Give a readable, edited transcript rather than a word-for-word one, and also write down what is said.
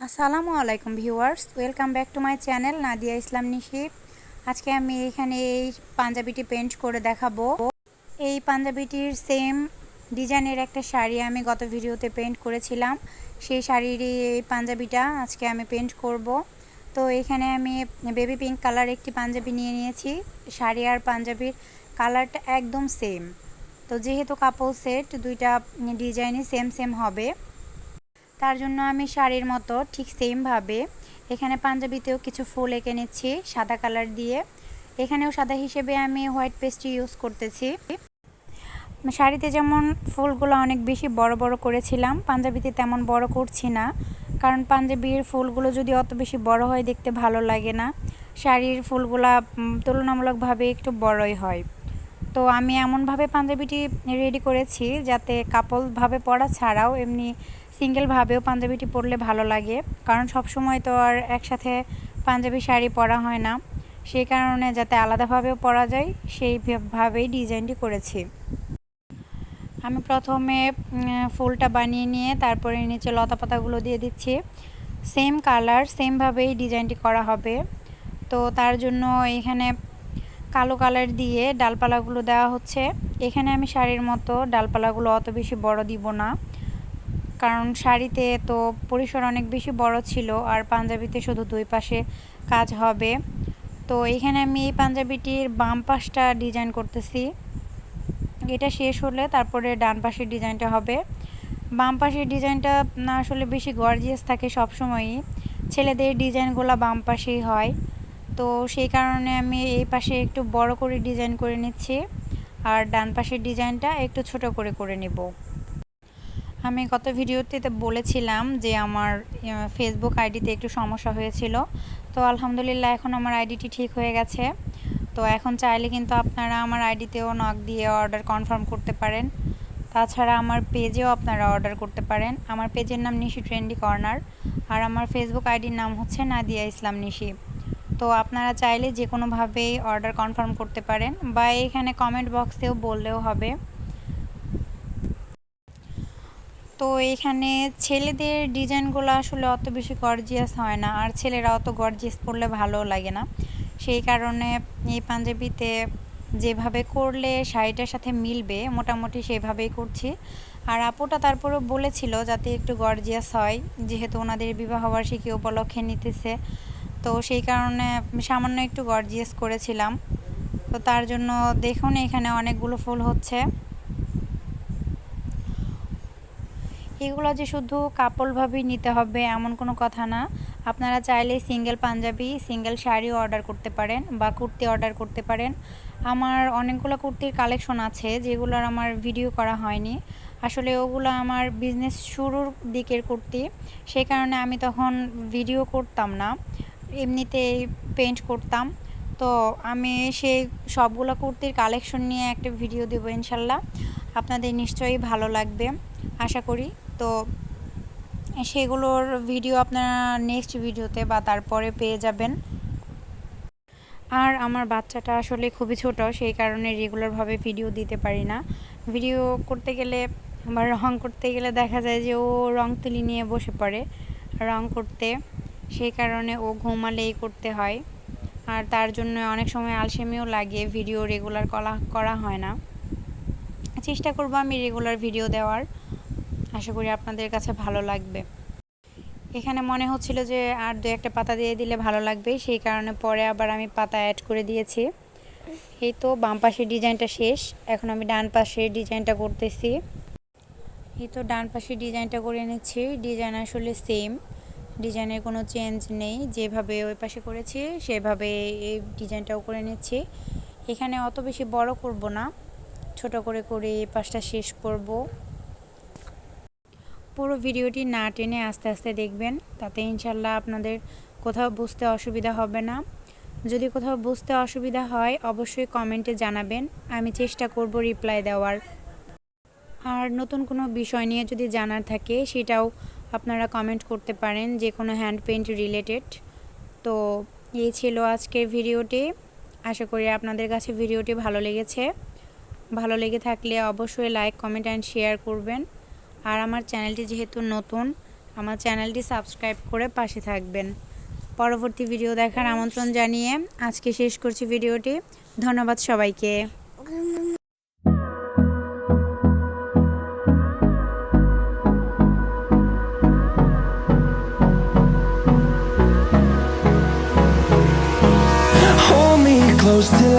আসসালামু আলাইকুম viewers, welcome back to my channel Nadia Islam Nishi. আজকে আমি এখানে এই পাঞ্জাবিটি পেন্ট করে দেখাবো। এই পাঞ্জাবিটির সেম ডিজাইনের একটা শাড়ি আমি গত ভিডিওতে পেন্ট করেছিলাম। সেই শাড়ির এই পাঞ্জাবিটা আজকে আমি পেন্ট করব। তো এখানে আমি বেবি পিঙ্ক কালার একটি পাঞ্জাবি নিয়ে নিয়েছি। শাড়ি আর পাঞ্জাবির কালারটা একদম সেম। তো যেহেতু কাপড় সেট, দুইটা ডিজাইনই সেম সেম হবে, তার জন্য আমি শাড়ির মতো ঠিক সেমভাবে এখানে পাঞ্জাবিতেও কিছু ফুল এঁকে নিচ্ছি সাদা কালার দিয়ে। এখানেও সাদা হিসেবে আমি হোয়াইট পেস্ট ইউজ করতেছি। শাড়িতে যেমন ফুলগুলো অনেক বেশি বড় বড় করেছিলাম, পাঞ্জাবিতে তেমন বড় করছি না, কারণ পাঞ্জাবির ফুলগুলো যদি অত বেশি বড় হয় দেখতে ভালো লাগে না। শাড়ির ফুলগুলা তুলনামূলকভাবে একটু বড়ই হয়। তো আমি এমনভাবে পাঞ্জাবিটি রেডি করেছি যাতে কাপলভাবে পরা ছাড়াও এমনি সিঙ্গেলভাবেও পাঞ্জাবিটি পরলে ভালো লাগে, কারণ সব সময় তো আর একসাথে পাঞ্জাবি শাড়ি পরা হয় না। সেই কারণে যাতে আলাদাভাবেও পরা যায় সেইভাবেই ডিজাইনটি করেছি। আমি প্রথমে ফুলটা বানিয়ে নিয়ে তারপরে নিচে লতা পাতাগুলো দিয়ে দিচ্ছি। সেম কালার সেমভাবেই ডিজাইনটি করা হবে। তো তার জন্য এখানে কালো কালার দিয়ে ডালপালাগুলো দেওয়া হচ্ছে। এখানে আমি শাড়ির মতো ডালপালাগুলো অত বেশি বড় দিব না, কারণ শাড়িতে তো পরিসর অনেক বেশি বড় ছিল আর পাঞ্জাবিতে শুধু দুই পাশে কাজ হবে। তো এখানে আমি এই পাঞ্জাবিটির বাম পাশটা ডিজাইন করতেছি। এটা শেষ হলে তারপরে ডান পাশের ডিজাইনটা হবে। বাম পাশের ডিজাইনটা না আসলে বেশি গর্জিয়াস থাকে সবসময়ই, ছেলেদের ডিজাইনগুলো বাম পাশেই হয়। তো সেই কারণে আমি এই পাশে একটু বড় করে ডিজাইন করে নিচ্ছি আর ডান পাশের ডিজাইনটা একটু ছোট করে করে নেব। আমি গত ভিডিওতে বলেছিলাম যে আমার ফেসবুক আইডিতে একটু সমস্যা হয়েছিল। তো আলহামদুলিল্লাহ এখন আমার আইডিটি ঠিক হয়ে গেছে। তো এখন চাইলে কিন্তু আপনারা আমার আইডিতেও নক দিয়ে অর্ডার কনফার্ম করতে পারেন। তাছাড়া আমার পেজেও আপনারা অর্ডার করতে পারেন। আমার পেজের নাম নিশি ট্রেন্ডি কর্নার আর আমার ফেসবুক আইডির নাম হচ্ছে নাদিয়া ইসলাম নিশি। তো আপনারা চাইলে যে কোনোভাবেই অর্ডার কনফার্ম করতে পারেন বা এখানে কমেন্ট বক্সেও বললেও হবে। তো এখানে ছেলেদের ডিজাইনগুলো আসলে অত বেশি গর্জিয়াস হয় না, আর ছেলেরা অত গর্জিয়াস পরলে ভালো লাগে না। সেই কারণে এই পাঞ্জাবিতে যেভাবে করলে শাড়িটার সাথে মিলবে মোটামুটি সেভাবেই করছি। আর আপুটা তারপরেও বলেছিল যাতে একটু গর্জিয়াস হয়, যেহেতু ওনাদের বিবাহবার্ষিকী উপলক্ষে নিতেছে। তো সেই কারণে সামান্য একটু গর্জিয়াস করেছিলাম। তো তার জন্য দেখুন এখানে অনেকগুলো ফুল হচ্ছে। এগুলো যে শুধু কাপড়ভাবেই নিতে হবে এমন কোনো কথা না। আপনারা চাইলে সিঙ্গেল পাঞ্জাবি, সিঙ্গেল শাড়িও অর্ডার করতে পারেন বা কুর্তি অর্ডার করতে পারেন। আমার অনেকগুলো কুর্তির কালেকশন আছে যেগুলোর আমার ভিডিও করা হয়নি। আসলে ওগুলো আমার বিজনেস শুরুর দিকের কুর্তি, সেই কারণে আমি তখন ভিডিও করতাম না, এমনিতেই পেন্ট করতাম। তো আমি সেই সবগুলো কুর্তির কালেকশন নিয়ে একটা ভিডিও দেবো ইনশাল্লাহ, আপনাদের নিশ্চয়ই ভালো লাগবে আশা করি। তো সেগুলোর ভিডিও আপনারা নেক্সট ভিডিওতে বা তারপরে পেয়ে যাবেন। আর আমার বাচ্চাটা আসলে খুবই ছোট, সেই কারণে রেগুলারভাবে ভিডিও দিতে পারি না। ভিডিও করতে গেলে বা রং করতে গেলে দেখা যায় যে ও রং তুলি নিয়ে বসে পড়ে রং করতে, সেই কারণে ও ঘুমালেই করতে হয়। আর তার জন্য অনেক সময় আলসেমিও লাগে, ভিডিও রেগুলার করা হয় না। চেষ্টা করব আমি রেগুলার ভিডিও দেওয়ার, আশা করি আপনাদের কাছে ভালো লাগবে। এখানে মনে হচ্ছিল যে আর দু একটা পাতা দিয়ে দিলে ভালো লাগবে, সেই কারণে পরে আবার আমি পাতা অ্যাড করে দিয়েছি। এই তো বাম পাশের ডিজাইনটা শেষ, এখন আমি ডান পাশের ডিজাইনটা করতেছি। এই তো ডান পাশের ডিজাইনটা করে নিচ্ছি। ডিজাইন আসলে সেম, ডিজাইনের কোনো চেঞ্জ নেই, যেভাবে ওই পাশে করেছি সেভাবে এই ডিজাইনটাও করে নিচ্ছি। এখানে অত বেশি বড় করব না, ছোট করে করে এই পাশটা শেষ করব। পুরো ভিডিওটি না টেনে আস্তে আস্তে দেখবেন, তাতে ইনশাল্লাহ আপনাদের কোথাও বুঝতে অসুবিধা হবে না। যদি কোথাও বুঝতে অসুবিধা হয় অবশ্যই কমেন্টে জানাবেন, আমি চেষ্টা করব রিপ্লাই দেওয়ার। আর নতুন কোনো বিষয় নিয়ে যদি জানার থাকে সেটাও আপনারা কমেন্ট করতে পারেন, যে কোনো হ্যান্ড পেইন্ট রিলেটেড। তো এই ছিল আজকের ভিডিওটি। আশা করি আপনাদের কাছে ভিডিওটি ভালো লেগেছে। ভালো লেগে থাকলে অবশ্যই লাইক, কমেন্ট অ্যান্ড শেয়ার করবেন। আর আমার চ্যানেলটি যেহেতু নতুন, আমার চ্যানেলটি সাবস্ক্রাইব করে পাশে থাকবেন। পরবর্তী ভিডিও দেখার আমন্ত্রণ জানিয়ে আজকে শেষ করছি ভিডিওটি। ধন্যবাদ সবাইকে। Hold me close till